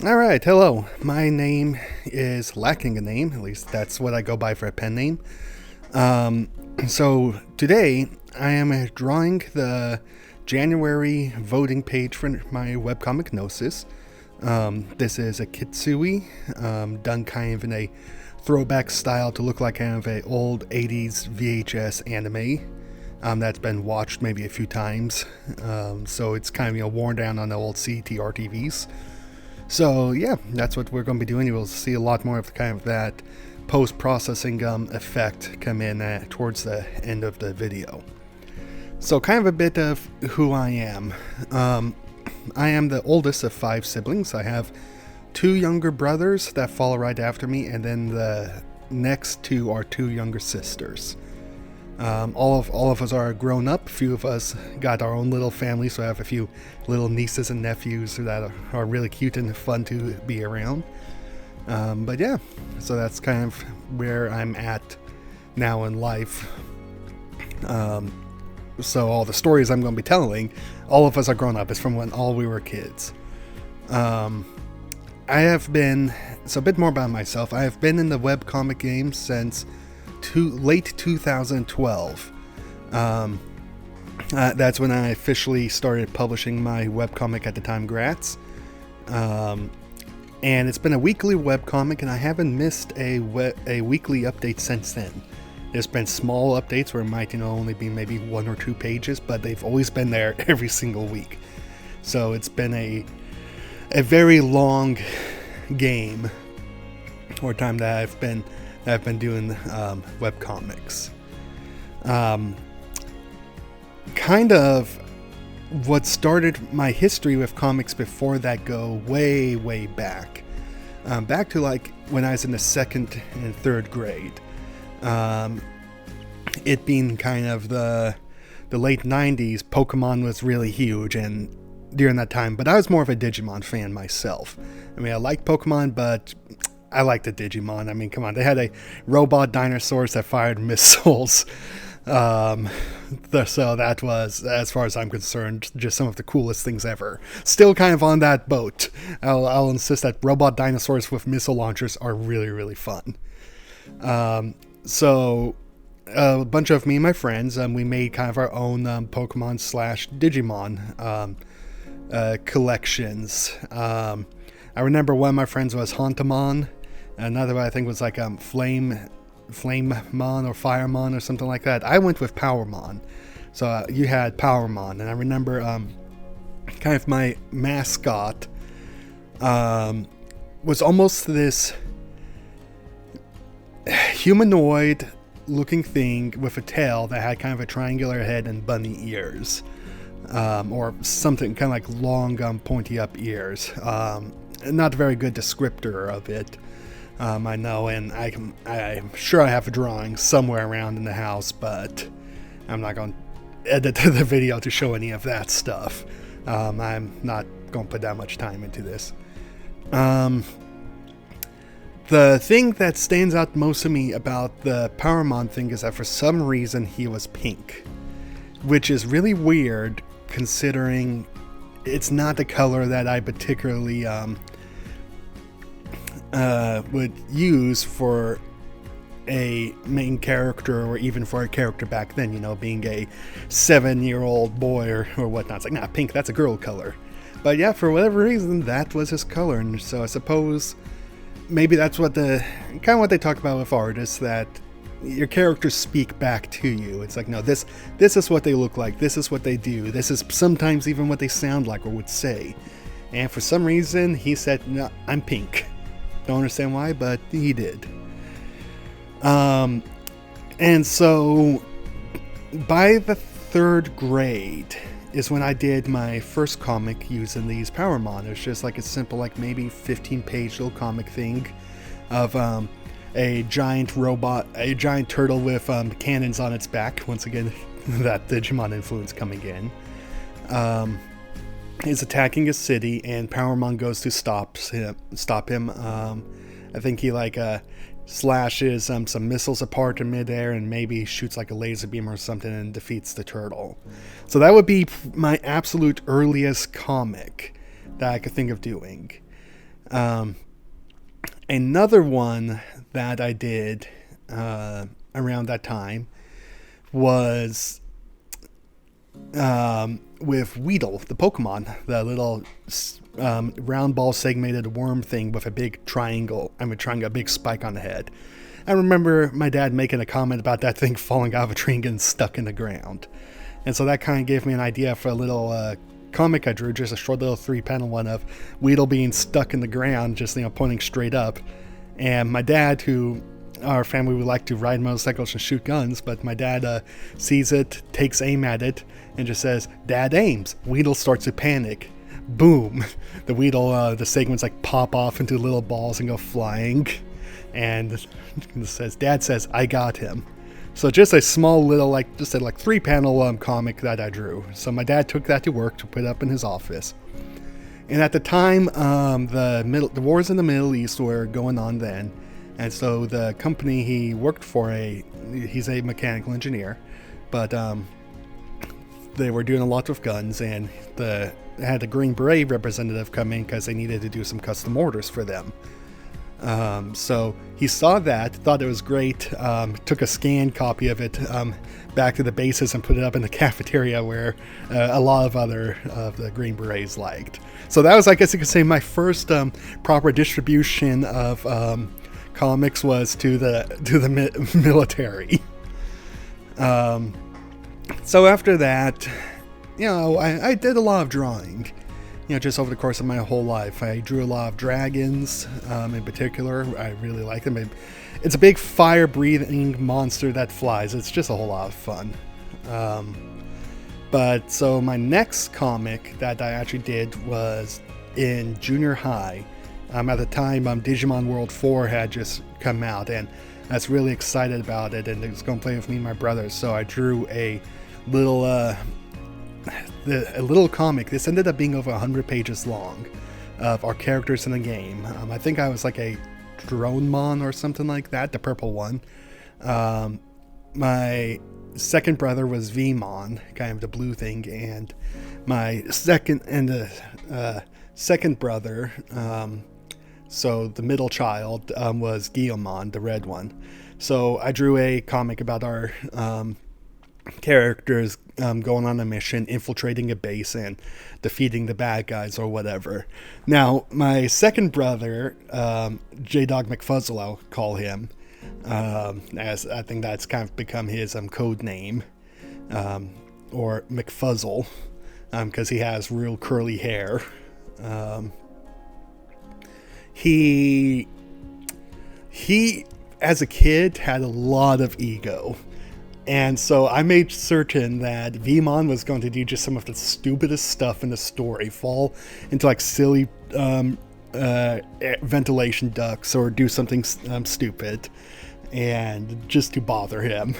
Alright, hello. My name is lacking a name, at least that's what I go by for a pen name. Um, so today I am drawing the January voting page for my webcomic Gnosis. This is a kitsui, done kind of in a throwback style to look like kind of a old 80s VHS anime. That's been watched maybe a few times, so it's kind of worn down on the old CTR TVs. So yeah, that's what we're going to be doing. You'll see a lot more of kind of that post-processing effect come in towards the end of the video. So kind of a bit of who I am. I am the oldest of 5 siblings. I have 2 younger brothers that follow right after me, and then the next 2 are 2 younger sisters. All of us are grown up. A few of us got our own little family, so I have a few little nieces and nephews that are really cute and fun to be around. But yeah, so that's kind of where I'm at now in life. So all the stories I'm going to be telling, all of us are grown up. It's from when all we were kids. I have been, so a bit more about myself. I have been in the webcomic game since late 2012. That's when I officially started publishing my webcomic at the time, Grats. And it's been a weekly webcomic, and I haven't missed a weekly update since then. There's been small updates where it might only be maybe 1 or 2 pages, but they've always been there every single week. So it's been a very long game or time that I've been doing webcomics. Kind of what started my history with comics before that go way, way back. Back to like when I was in the 2nd and 3rd grade. It being kind of the late 90s, Pokemon was really huge and during that time, but I was more of a Digimon fan myself. I mean, I liked Pokemon, but I liked the Digimon. I mean, come on, they had a robot dinosaurs that fired missiles. So that was, as far as I'm concerned, just some of the coolest things ever. Still kind of on that boat. I'll insist that robot dinosaurs with missile launchers are really, really fun. So a bunch of me and my friends, we made kind of our own Pokemon / Digimon collections. I remember one of my friends was Hauntamon. Another one I think was like Flamemon or Firemon or something like that. I went with Powermon. So you had Powermon, and I remember kind of my mascot was almost this humanoid looking thing with a tail that had kind of a triangular head and bunny ears. Or something kind of like long pointy up ears. Not a very good descriptor of it. I know, and I'm sure I have a drawing somewhere around in the house, but I'm not going to edit the video to show any of that stuff. I'm not going to put that much time into this. The thing that stands out most to me about the Powermon thing is that for some reason he was pink, which is really weird considering it's not the color that I particularly would use for a main character or even for a character back then, being a 7-year-old boy or whatnot. It's like, nah, pink, that's a girl color. But yeah, for whatever reason, that was his color, and so I suppose maybe that's what what they talk about with artists, that your characters speak back to you. It's like, no, this is what they look like, this is what they do, this is sometimes even what they sound like or would say. And for some reason, he said, no, I'm pink. Don't understand why, but he did. And so by the 3rd grade is when I did my first comic using these Powermon. It was just like a simple, like maybe 15-page little comic thing of a giant robot, a giant turtle with cannons on its back. Once again, that Digimon influence coming in. Is attacking a city, and Powermon goes to stop him. I think he slashes some missiles apart in midair and maybe shoots like a laser beam or something and defeats the turtle. So that would be my absolute earliest comic that I could think of doing. Another one that I did around that time was with Weedle, the Pokemon, the little round ball segmented worm thing with a big a big spike on the head. I remember my dad making a comment about that thing falling out of a tree and getting stuck in the ground. And so that kind of gave me an idea for a little comic I drew, just a short little 3-panel one of Weedle being stuck in the ground, just pointing straight up. And my dad, who our family would like to ride motorcycles and shoot guns, but my dad sees it, takes aim at it, and just says, "Dad aims." Weedle starts to panic. Boom! The Weedle, the segments pop off into little balls and go flying. And it says, "Dad says, I got him." So just a small little, just a 3-panel comic that I drew. So my dad took that to work to put up in his office. And at the time, the wars in the Middle East were going on then. And so the company he worked for, he's a mechanical engineer, but they were doing a lot with guns, and had a Green Beret representative come in because they needed to do some custom orders for them. So he saw that, thought it was great, took a scanned copy of it back to the bases and put it up in the cafeteria where a lot of other of the Green Berets liked. So that was, I guess you could say, my first proper distribution of comics was to the military. So after that, I did a lot of drawing. Just over the course of my whole life, I drew a lot of dragons. In particular, I really like them. It's a big fire-breathing monster that flies. It's just a whole lot of fun. But so my next comic that I actually did was in junior high. At the time, Digimon World 4 had just come out, and I was really excited about it, and it was going to play with me and my brothers. So I drew a little comic. This ended up being over 100 pages long of our characters in the game. I think I was like a Dronemon or something like that, the purple one. My second brother was Vmon, kind of the blue thing, and my second brother, so the middle child, was Guillemon, the red one. So I drew a comic about our characters going on a mission, infiltrating a base and defeating the bad guys or whatever. Now, my second brother, J-Dog McFuzzle, I'll call him, as I think that's kind of become his code name, or McFuzzle, because he has real curly hair. He as a kid had a lot of ego. And so I made certain that Vmon was going to do just some of the stupidest stuff in the story, fall into silly ventilation ducts or do something stupid, and just to bother him.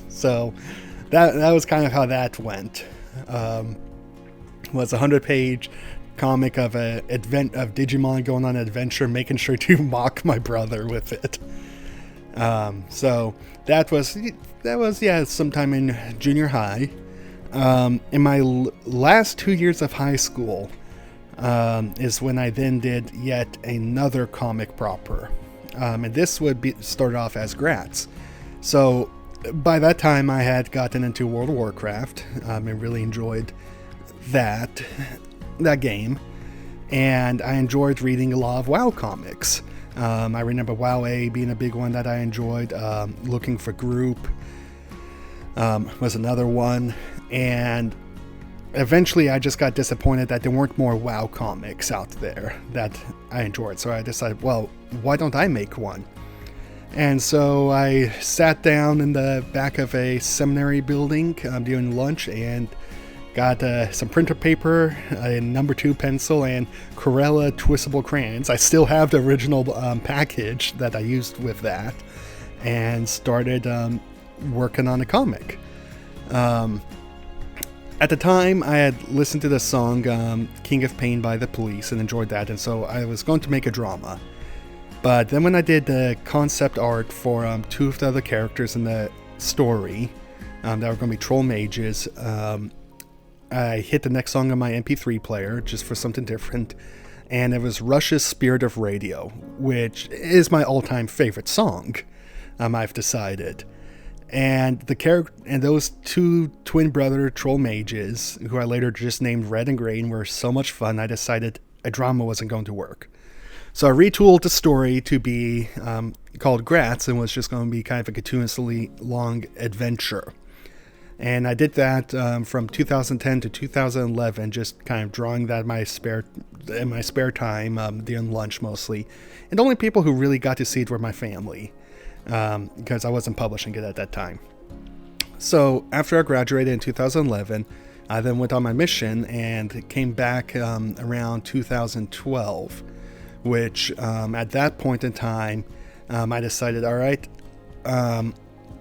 So that was kind of how that went. Was a 100-page comic of Digimon going on an adventure, making sure to mock my brother with it. So that was sometime in junior high. In my last 2 years of high school is when I then did yet another comic proper, and this would start off as Gratz. So by that time I had gotten into World of Warcraft and really enjoyed that game, and I enjoyed reading a lot of WoW comics. I remember WoW A being a big one that I enjoyed. Looking for Group was another one, and eventually I just got disappointed that there weren't more WoW comics out there that I enjoyed. So I decided, well, why don't I make one? And so I sat down in the back of a seminary building during lunch and got some printer paper, a number 2 pencil, and Corella twistable crayons. I still have the original package that I used with that, and started working on a comic. At the time, I had listened to the song King of Pain by The Police and enjoyed that, and so I was going to make a drama. But then when I did the concept art for 2 of the other characters in the story that were going to be troll mages, I hit the next song on my MP3 player just for something different, and it was Rush's Spirit of Radio, which is my all-time favorite song, I've decided. And those two twin brother troll mages, who I later just named Red and Green, were so much fun, I decided a drama wasn't going to work. So I retooled the story to be called Gratz, and was just going to be kind of a continuously long adventure. And I did that from 2010 to 2011, just kind of drawing that in my spare time, during lunch mostly. And the only people who really got to see it were my family, because I wasn't publishing it at that time. So after I graduated in 2011, I then went on my mission and came back around 2012, which at that point in time, I decided, all right,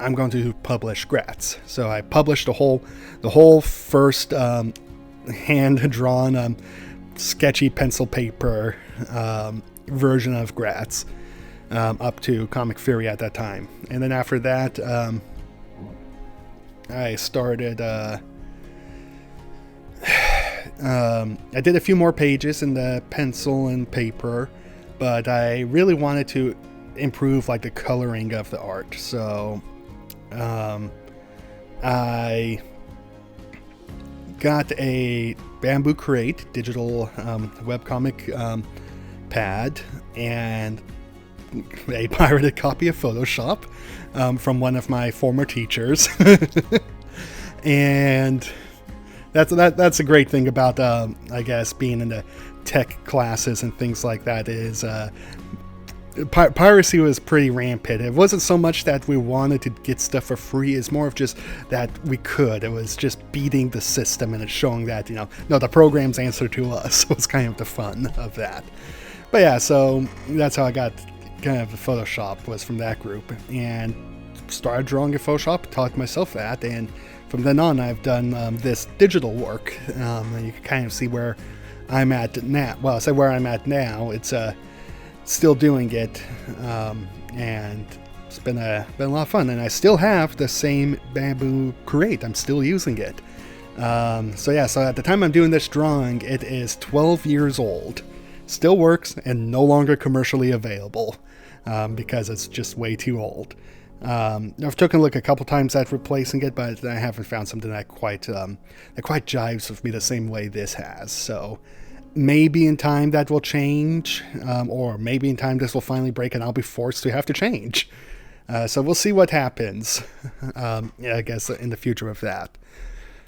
I'm going to publish Gratz. So I published the whole first hand-drawn, sketchy pencil paper version of Gratz up to Comic Fury at that time. And then after that, I started. I did a few more pages in the pencil and paper, but I really wanted to improve like the coloring of the art. So I got a bamboo crate digital webcomic pad and a pirated copy of Photoshop from one of my former teachers. And that's a great thing about I guess being in the tech classes and things like that is piracy was pretty rampant. It wasn't so much that we wanted to get stuff for free, it's more of just that we could. It was just beating the system and it's showing that, no, the program's answer to us was kind of the fun of that. But yeah, so that's how I got kind of the Photoshop, was from that group, and started drawing in Photoshop, taught myself that, and from then on I've done this digital work, and you can kind of see where I'm at now. Well, I say where I'm at now, it's still doing it, and it's been a lot of fun, and I still have the same bamboo crate. I'm still using it. So at the time I'm doing this drawing, it is 12 years old, still works, and no longer commercially available because it's just way too old. I've taken a look a couple times at replacing it, but I haven't found something that quite jives with me the same way this has. So maybe in time that will change, or maybe in time this will finally break and I'll be forced to have to change. So we'll see what happens, I guess, in the future of that.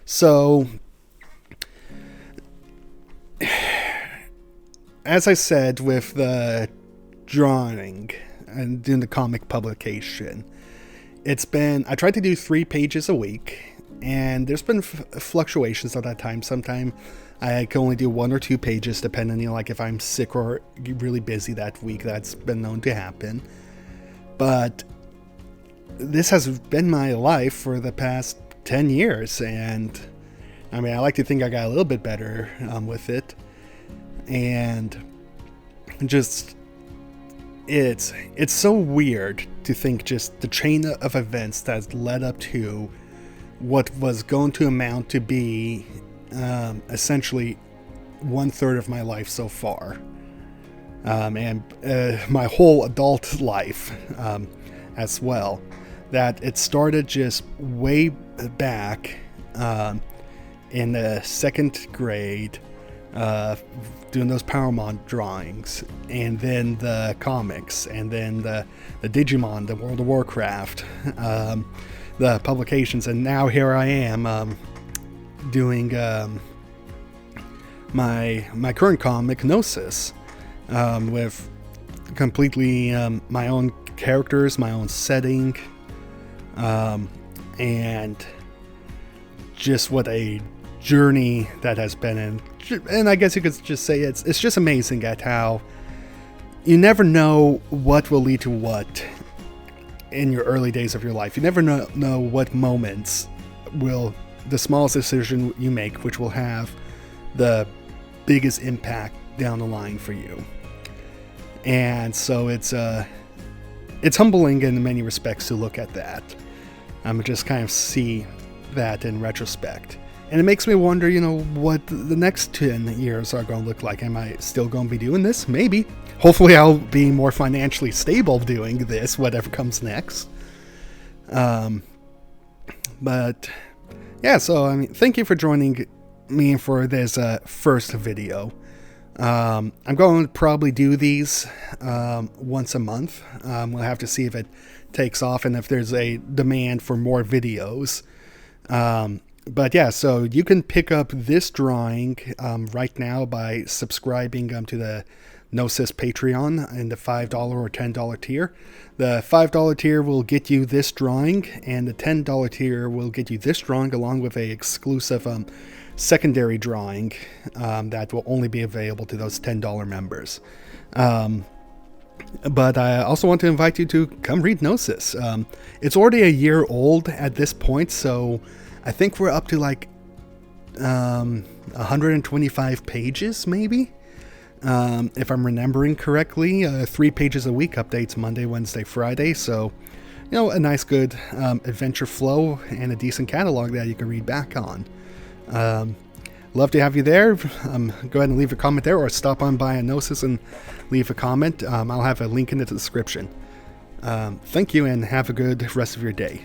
So, as I said, with the drawing and doing the comic publication, I tried to do 3 pages a week, and there's been fluctuations at that time. Sometimes I can only do 1 or 2 pages, depending, like if I'm sick or really busy that week. That's been known to happen. But this has been my life for the past 10 years, and I mean, I like to think I got a little bit better with it, and just it's so weird to think just the chain of events that led up to what was going to amount to be essentially 1/3 of my life so far, and my whole adult life as well. That it started just way back in the 2nd grade, doing those Powermon drawings, and then the comics, and then the Digimon, the World of Warcraft, the publications, and now here I am doing my current comic, Gnosis, with completely my own characters, my own setting, and just what a journey that has been. And I guess you could just say it's just amazing at how you never know what will lead to what in your early days of your life. You never know what moments will, the smallest decision you make, which will have the biggest impact down the line for you. And so it's humbling in many respects to look at that. Just kind of see that in retrospect. And it makes me wonder, what the next 10 years are going to look like. Am I still going to be doing this? Maybe. Hopefully I'll be more financially stable doing this, whatever comes next. But yeah, so thank you for joining me for this first video. I'm going to probably do these once a month. We'll have to see if it takes off and if there's a demand for more videos. But yeah, so you can pick up this drawing right now by subscribing to the Gnosis Patreon in the $5 or $10 tier. The $5 tier will get you this drawing, and the $10 tier will get you this drawing along with a exclusive secondary drawing that will only be available to those $10 members. But I also want to invite you to come read Gnosis. It's already a year old at this point, so I think we're up to like 125 pages, maybe? If I'm remembering correctly. 3 pages a week, updates Monday, Wednesday, Friday. So, a nice, good adventure flow and a decent catalog that you can read back on. Love to have you there. Go ahead and leave a comment there, or stop on by a Gnosis and leave a comment. I'll have a link in the description. Thank you, and have a good rest of your day.